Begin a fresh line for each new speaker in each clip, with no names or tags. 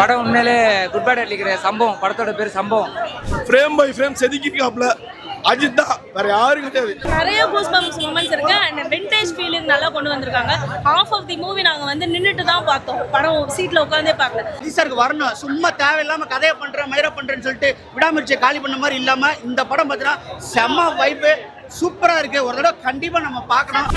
படம் உண்மையிலே good bad அடிக்கிற சம்பவம். படத்தோட பேர் சம்பவம்.
ஃப்ரேம் பை ஃப்ரேம் செதுக்கிட்டாப்ல அஜித் தான், வேற யாரும் கிடையாது.
நிறைய கூஸ்பம்ஸ் மொமெண்ட்ஸ் இருக்கு அண்ட் விண்டேஜ் ஃபீலிங் நல்லா கொண்டு வந்திருக்காங்க. ஹாஃப் ஆஃப் தி மூவி நாங்க வந்து நின்னுட்டு தான் பார்த்தோம், படம் சீட்ல உட்கார்ந்தே பார்க்கல.
டீசருக்கு வரணும், சும்மா தேவையில்லாம கதையை பண்றேன் மயிரை பண்றேன்னு சொல்லிட்டு விடாமுயற்சியை காலி பண்ண மாதிரி இல்லாம இந்த படம் பார்த்தீங்கன்னா செம்ம வைப்பு, சூப்பரா இருக்கு. ஒரு தடவை கண்டிப்பா நம்ம பார்க்கணும்.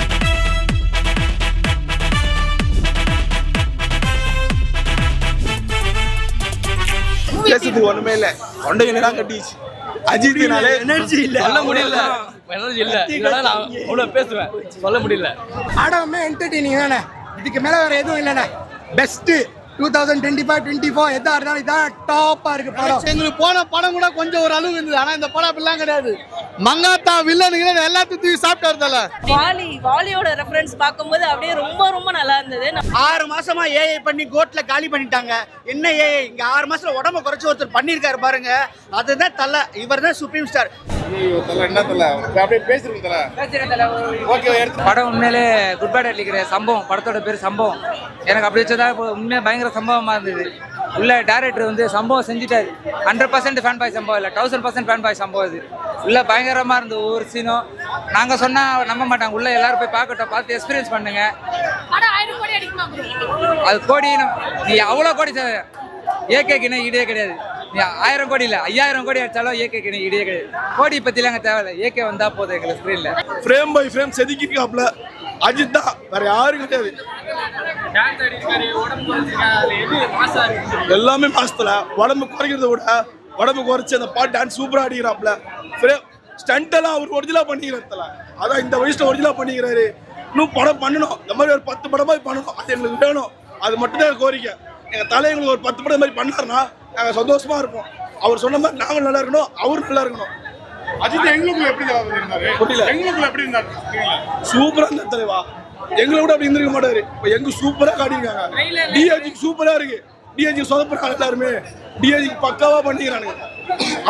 பேசுறதுக்கு ஒண்ணுமே இல்ல, தொண்டை என்னதான் கட்டிச்சு. அஜித்னாலே
எனர்ஜி இல்ல,
சொல்ல முடியல, எனர்ஜி இல்ல. இல்லனா நான் இவ்வளவு பேசுவேன், சொல்ல முடியல.
படமே என்டர்டெய்னிங் தானே, இதுக்கு மேல வேற எதுவும் இல்லைண்ணே. பெஸ்ட் 2025-24 எதா இருந்தாலும் இதான் டாப்பா இருக்கு படம்.
எங்களுக்கு போன படம் கூட கொஞ்சம் ஒரு அளவு இருந்தது, ஆனா இந்த படம் அப்படிலாம் கிடையாது. மங்காத்தா வில்லனுங்க எல்லாத்தையும் தூக்கி சாப்பிட்டாருல.
வாலியோட ரெஃபரன்ஸ் பார்க்கும்போது அப்படியே ரொம்ப நல்லா இருந்தது.
6 மாசமா ஏஐ பண்ணி கோட்ல காலி பண்ணிட்டாங்க. என்ன ஏஐ இங்க 6 மாசத்துல உடம்ப குறைச்சு ஒருத்தர் பண்ணிருக்காரு பாருங்க, அதுதான் தலை. இவர் தான் சுப்ரீம் ஸ்டார்.
படம் உண்மையிலே குட் பேட் அடிக்கிற சம்பவம். படத்தோட பேர் சம்பவம். எனக்கு அப்படி வச்சதா உண்மையா பயங்கர சம்பவமா இருந்தது. உள்ள டைரக்டர் வந்து சம்பவம் செஞ்சுட்டாரு. 100% ஃபேன் பாய் சம்பவம் இல்லை, 1000% ஃபேன் பாய் சம்பவம். இது உள்ள பயங்கரமா இருந்தது. ஒவ்வொரு சீனும் நாங்க சொன்னா நம்ப மாட்டாங்க. உள்ள எல்லாரும் போய் பார்க்கட்டும், பார்த்து எக்ஸ்பீரியன்ஸ் பண்ணுங்க. அது கோடி, நீ அவ்வளோ கோடி ஏகேக்கு ஈடே கிடையாது. நீ 1000 கோடி இல்லை, 5000 கோடி அடிச்சாலும் ஏகேக்கு ஈடே கிடையாது. கோடி பத்திலாம் எங்க தேவையில்லை, ஏகே வந்தா போதும் எங்களுக்கு ஸ்கிரீன்ல.
ஃப்ரேம் பை ஃப்ரேம் செதுக்கிட்டாப்ல அஜித் தான், வேற யாரும் கிடையாது. எல்லாமே மாசத்துல உடம்பு குறைக்கிறத விட உடம்பு குறைச்சு அந்த பாட்டு டான்ஸ் சூப்பரா அடிக்கிறாப்ல. ஸ்டண்ட் எல்லாம் அவர் ஒரிஜினலா பண்ணிக்கிறாரு. அதான் இந்த வயசுல ஒரிஜினலா பண்ணிக்கிறாரு. இன்னும் படம் பண்ணணும், இந்த மாதிரி ஒரு 10 படமா பண்ணணும், அது எங்களுக்கு வேணும். அது மட்டும் தான் கோரிக்கை. எங்க தலை எங்களுக்கு ஒரு 10 படம் மாதிரி பண்ணாருன்னா நாங்க சந்தோஷமா இருப்போம். அவர் சொன்ன மாதிரி நாங்களும் நல்லா இருக்கணும், அவரும் நல்லா இருக்கணும்.
அஜித் எங்களுக்குள்ள எப்படி இருந்தாரு?
புரியல.
எங்களுக்குள்ள எப்படி இருந்தாரு?
சூப்பரா இருந்தா தலைவா, எங்களை விட அப்படி இருந்திருக்க மாட்டாரு. இப்ப எங்க சூப்பரா காட்டியிருக்காங்க. டிஐஜி சூப்பரா இருக்கு. டிஐஜி சொதப்புறாங்க எல்லாருமே, டிஐஜி பக்காவா பண்ணிக்கிறானுங்க.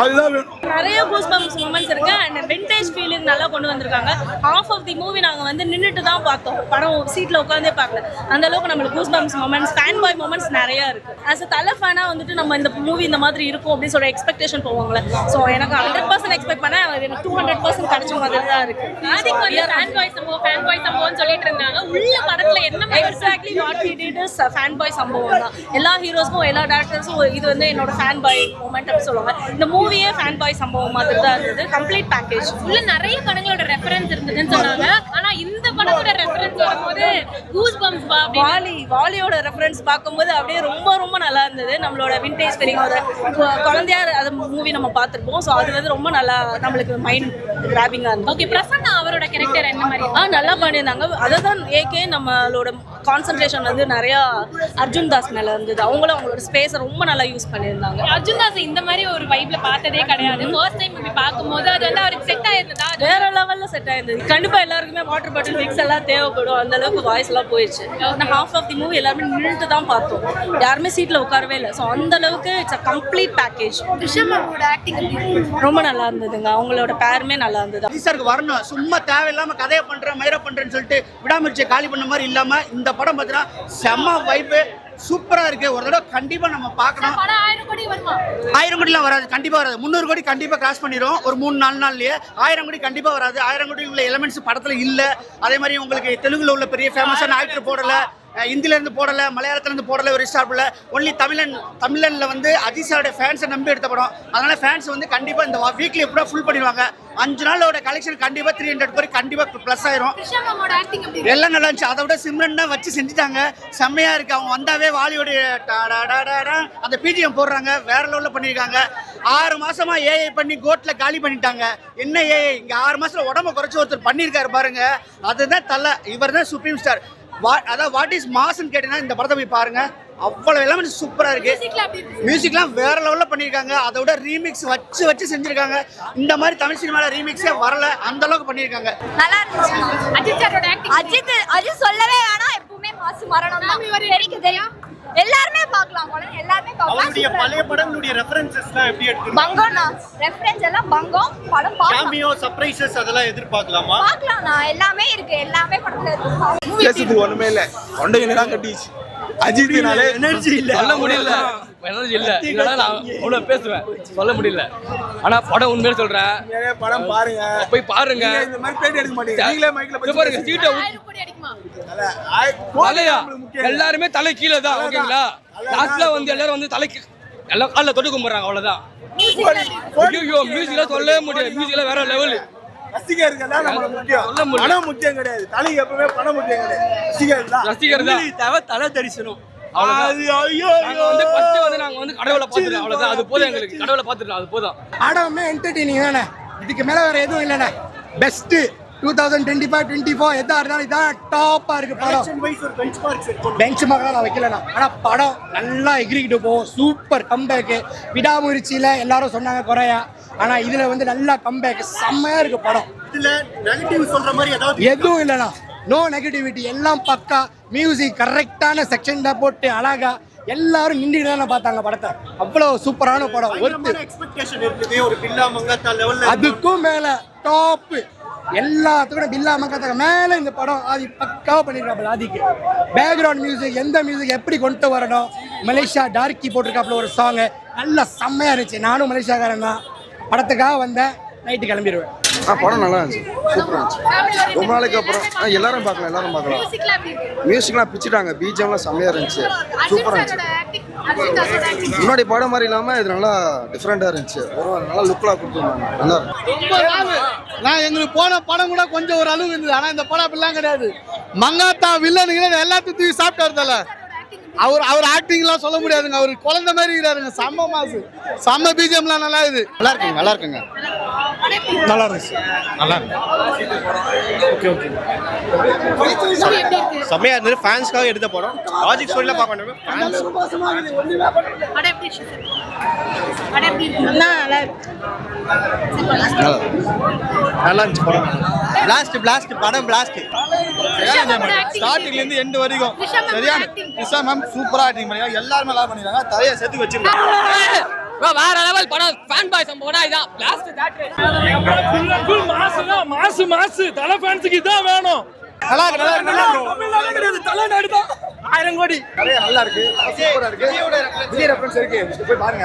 அதுதான் வேணும்.
நிறைய கூஸ்பம்ஸ் மொமெண்ட்ஸ் இருக்கு அண்ட் விண்டேஜ் ஃபீலிங் நல்லா கொண்டு வந்திருக்காங்க. ஹாஃப் ஆஃப் தி மூவி நாங்க வந்து நின்னுட்டு தான் பார்த்தோம், படம் சீட்ல உட்கார்ந்தே பார்க்கல. அந்த அளவுக்கு நம்மளுக்கு goosebumps moments, fan boy moments நிறைய இருக்கு. ஆஸ் அ தலை ஃபேனா வந்துட்டு நம்ம இந்த மூவி இந்த மாதிரி இருக்கும் அப்படின்னு சொல்ற எக்ஸ்பெக்டேஷன் போவாங்களே. ஸோ எனக்கு 100% எக்ஸ்பெக்ட் பண்ணேன், எனக்கு 200% கிடைச்ச மாதிரி தான் இருக்கு. ஃபேன் பாய் சம்பவம் சொல்லிட்டு இருந்தாங்க. உள்ள படத்துல என்ன exactly what he did is fan boy சம்பவம் தான். எல்லா ஹீரோஸ்க்கும் எல்லா டேரக்டர்ஸும் இது வந்து என்னோட ஃபேன் பாய் மொமெண்ட் அப்படி சொல்லுவாங்க. இந்த மூவியே ஃபேன் பாய் சம்பவம் மாதிரி தான் இருந்தது. கம்ப்ளீட் பேக்கேஜ் உள்ள நிறைய படங்களோட ரெஃபரன்ஸ் இருந்ததுன்னு சொன்னாங்க. ஆனா இந்த படத்தோட ரெஃபரன்ஸ் வரும்போது கூஸ் பம்ப்ஸ் வாலியோட ரெஃபரன்ஸ் பார்க்கும்போது அப்படியே ரொம்ப நல்லா இருந்தது. நம்மளோட விண்டேஜ் ஃபீலிங், ஒரு குழந்தையா அது மூவி நம்ம பார்த்துருப்போம். ஸோ அது வந்து ரொம்ப நல்லா நம்மளுக்கு மைண்ட் கிராபிங்கா இருந்தது. ஓகே, பிரசன்னா அவரோட கேரக்டர் என்ன மாதிரி நல்லா பண்ணியிருந்தாங்க. அதுதான் ஏகே நம்மளோட கான்சன்ட்ரேஷன் வந்து நிறைய அர்ஜுன் தாஸ் மேல இருந்தது. அவங்களோட ஸ்பேஸை ரொம்ப நல்லா யூஸ் பண்ணியிருந்தாங்க. அர்ஜுன் தாஸ் இந்த மாதிரி ஒரு வைப்ல பார்த்ததே கிடையாது. ஃபர்ஸ்ட் டைம் மூவி பார்க்கும்போது அது வந்து அவருக்கு செட் ஆயிருந்ததா, வேற லெவல்ல செட் ஆயிருந்தது. கண்டிப்பா எல்லாருக்குமே வாட்டர் பாட்டில் மிக்ஸ் எல்லாம் தேவைப்படும். அந்த அளவுக்கு வாய்ஸ் எல்லாம் போயிடுச்சு. ஹாஃப் ஆஃப் தி மூவி எல்லாருமே நின்றுட்டு தான் பார்த்தோம், யாருமே சீட்ல உட்காரவே இல்லை. ஸோ அந்த அளவுக்கு இட்ஸ் அ கம்ப்ளீட் பேக்கேஜ். ரொம்ப நல்லா இருந்ததுங்க, அவங்களோட பேருமே நல்லா இருந்தது.
டீசருக்கு வரணும், சும்மா தேவையில்லாம கதையை பண்றேன் மயிரை பண்றேன்னு சொல்லிட்டு விடாமுயற்சியை காலி பண்ண மாதிரி இல்லாம இந்த படம் பார்த்தீங்கன்னா செம்ம வைப்பு, சூப்பரா இருக்கு. ஒரு தடவை கண்டிப்பா நம்ம பார்க்கணும். 1000 கோடிலாம் வராது, கண்டிப்பா வராது. 300 கோடி கண்டிப்பா கிராஸ் பண்ணிடும் ஒரு 3-4 நாள்லயே. 1000 கோடி கண்டிப்பா வராது. 1000 கோடி உள்ள எலிமெண்ட்ஸ் படத்துல இல்ல. அதே மாதிரி உங்களுக்கு தெலுங்குல உள்ள பெரிய ஃபேமஸான ஆக்டர் போடல, ஹிந்தில இருந்து போடல, மலையாளத்துல இருந்து போடல, ஒரு ஸ்டார்ல ஒன்லி தமிழன்ல வந்து அஜித் சாரோட ஃபேன்ஸை நம்பி எடுத்த படம். அதனால ஃபேன்ஸ் வந்து கண்டிப்பா இந்த வீக்லி எப்படியா ஃபுல் பண்ணிடுவாங்க. 5 நாளோட கலெக்ஷன் கண்டிப்பா 300 கோடி கண்டிப்பா பிளஸ் ஆயிரும். எல்லாம் நல்லா இருந்துச்சு. அதை விட சிம்ரன் தான் வச்சு செஞ்சுட்டாங்க, செம்மையா இருக்கு. அவங்க வந்தாவே வாலியோடைய அந்த பிஜிஎம் போடுறாங்க, வேற லெவல்ல பண்ணிருக்காங்க. 6 மாசமா ஏஐ பண்ணி கோட்ல காலி பண்ணிட்டாங்க. என்ன ஏஐ இங்க 6 மாசத்துல உடம்ப குறைச்சு ஒருத்தர் பண்ணிருக்காரு பாருங்க, அதுதான் தலை. இவர் தான் சுப்ரீம் ஸ்டார். அதாவது வாட் இஸ் மாஸ்ன்னு கேட்டீங்கன்னா இந்த படத்தை போய் பாருங்க. அவ்வளவு எல்லாமே சூப்பரா இருக்கு. மியூசிக்லாம் வேற லெவல்ல பண்ணிருக்காங்க. அதை விட ரீமிக்ஸ் வச்சு செஞ்சிருக்காங்க. இந்த மாதிரி தமிழ் சினிமால ரீமிக்ஸே வரல, அந்த அளவுக்கு பண்ணிருக்காங்க.
நல்லா இருந்துச்சு. அஜித் சொல்லவே வேணாம், எப்பவுமே மாசு மரணம் தான். தெரியும் எல்லாருமே பார்க்கலாம், எல்லாருமே பார்க்கலாம்.
அவருடைய பழைய படங்களுடைய ரெஃபரன்சஸ்லாம் எப்படி எடுத்துருக்காங்க?
பங்கம்னா ரெஃபரன்ஸ் எல்லாம் பங்கம் படம் பார்க்கலாம்.
கேமியோ சர்ப்ரைசஸ் அதெல்லாம் எதிர்பார்க்கலாமா?
பார்க்கலாம்னா எல்லாமே இருக்கு, எல்லாமே படத்துல இருக்கு.
பேசுறதுக்கு ஒண்ணுமே இல்ல, தொண்டை என்னதான் கட்டிச்சு. அஜித்னாலே
எனர்ஜி இல்ல,
சொல்ல முடியல,
எனர்ஜி இல்ல இல்லைன்னா நான் அவ்வளவு பேசுவேன் சொல்ல முடியல ஆனா படம் உண்மையில சொல்றேன்
படம் பாருங்க
போய் பாருங்க
இந்த மாதிரி பேட்டி எடுக்க மாட்டீங்க நீங்களே மைக்ல
இங்க பாருங்க சீட்டை தலையா எல்லாருமே தலை கீழே தான் ஓகேங்களா லாஸ்ட்ல வந்து எல்லாரும் வந்து தலைக்கு எல்லாம் காலில் தொட்டு கும்பிடுறாங்க அவ்வளவுதான் ஐயோ மியூசிக்ல சொல்லவே முடியாது மியூசிக்ல வேற லெவல்
ரசிகர்கள் தான் நம்ம முக்கியம் பணம் முக்கியம் கிடையாது தலைக்கு எப்பவுமே பணம் முக்கியம் கிடையாது ரசிகர்கள் தான்
ரசிகர் தான்
தேவை தலை தரிசனம்
ஐயோ
வந்து ஃபர்ஸ்ட் வந்து நாங்க வந்து கடவுளை பார்த்துட்டோம் அவ்வளவுதான் அது போதும் எங்களுக்கு கடவுளை பார்த்துட்டோம் அது போதும்
படமே என்டர்டெய்னிங் தானே இதுக்கு மேலே வேற எதுவும் இல்லைண்ணே பெஸ்ட்டு 2025-24 எதா இருந்தாலும் இதான் டாப்பாக இருக்கு படம் பெஞ்ச் மார்க்லாம் நான் வைக்கலண்ணா ஆனால் படம் நல்லா எகிரிக்கிட்டு போகும் சூப்பர் கம்பேக்கு விடாமுயற்சியில் எல்லாரும் சொன்னாங்க குறையா ஆனால் இதில் வந்து நல்லா கம்பேக் செம்மையாக இருக்கு படம்
இதுல நெகட்டிவ் சொல்ற மாதிரி ஏதாவது
எதுவும் இல்லைண்ணா நோ நெகட்டிவிட்டி எல்லாம் பக்கா மியூசிக் கரெக்டான செக்ஷன்ல போட்டு அழகா எல்லாரும் நின்றுட்டு தானே பார்த்தாங்க படத்தை அவ்வளோ சூப்பரான படம் ஒருத்தர்
எக்ஸ்பெக்டேஷன் இருக்குது ஒரு பில்லா மங்காத்தா லெவல்ல
அதுக்கும் மேல டாப் எல்லாத்துக்கும் பில்லா மக்கத்துக்கு மேல இந்த படம் ஆதி பக்காவா பண்ணிருக்காப்ல ஆதிக்கு பேக்ரவுண்ட் மியூசிக் எந்த மியூசிக் எப்படி கொண்டு வரணும் மலேசியா டார்க்கி போட்டிருக்காப்புல ஒரு சாங் நல்லா செம்மையா இருந்துச்சு நானும் மலேசியாக்காரன் தான் படத்துக்காக வந்தேன் நைட்டு கிளம்பிடுவேன்
படம் நல்லா இருந்துச்சு சூப்பராக இருந்துச்சு ரொம்ப நாளைக்கு அப்புறம் எல்லாரும் பார்க்கலாம் மியூசிக்லாம் பிச்சுட்டாங்க பிஜிஎம்லாம் செம்மையாக இருந்துச்சு சூப்பராக இருந்துச்சு முன்னாடி படம் மாதிரி இல்லாமல் இது நல்லா டிஃப்ரெண்ட்டாக இருந்துச்சு ஒரு நல்லா லுக்கெலாம் கொடுத்துருந்தாங்க நல்லா இருந்துச்சு
நான் எங்களுக்கு போன படம் கூட கொஞ்சம் ஒரு அளவு இருந்தது ஆனா இந்த படம் அப்படிலாம் கிடையாது மங்காத்தா வில்லனுங்க எல்லாத்தையும் தூக்கி சாப்பிட்டாருல அவர் ஆக்டிங்லாம் சொல்ல முடியாதுங்க அவர் குழந்தை மாதிரி இருக்கிறாருங்க செம்ம மாசு செம்ம பிஜிஎம்லாம் நல்லா இது
நல்லா இருக்குங்க
நல்லா இருந்துச்சு நல்லா ஓகே ஓகே
செம்மையா இருந்தது ஃபேன்ஸ்க்காக எடுத்த படம் லாஜிக் ஸ்டோரியில பார்க்க வேண்டாம்
நல்லா இருந்துச்சு படம்
பிளாஸ்ட் படம் பிளாஸ்ட்
ஸ்டார்டிங்ல இருந்து எண்ட் வரைக்கும் சரியான நிஷா மேம் சூப்பரா ஆக்டிங் பண்ணி எல்லாரும் நல்லா பண்ணிருக்காங்க தலையை சேர்த்து வச்சிருக்காங்க
வேற லெவல் படம் ஃபேன் பாய் சம்பவம்னா இதான் லாஸ்ட்
மாசு மாசு தலை ஃபேன்ஸுக்கு இதான் வேணும்
நல்லா இருக்கு
தலைநாடு தான் 1000 கோடி
நல்லா இருக்கு சூப்பராக இருக்கு விஜய் ரெஃபரன்ஸ் இருக்கு போய் பாருங்க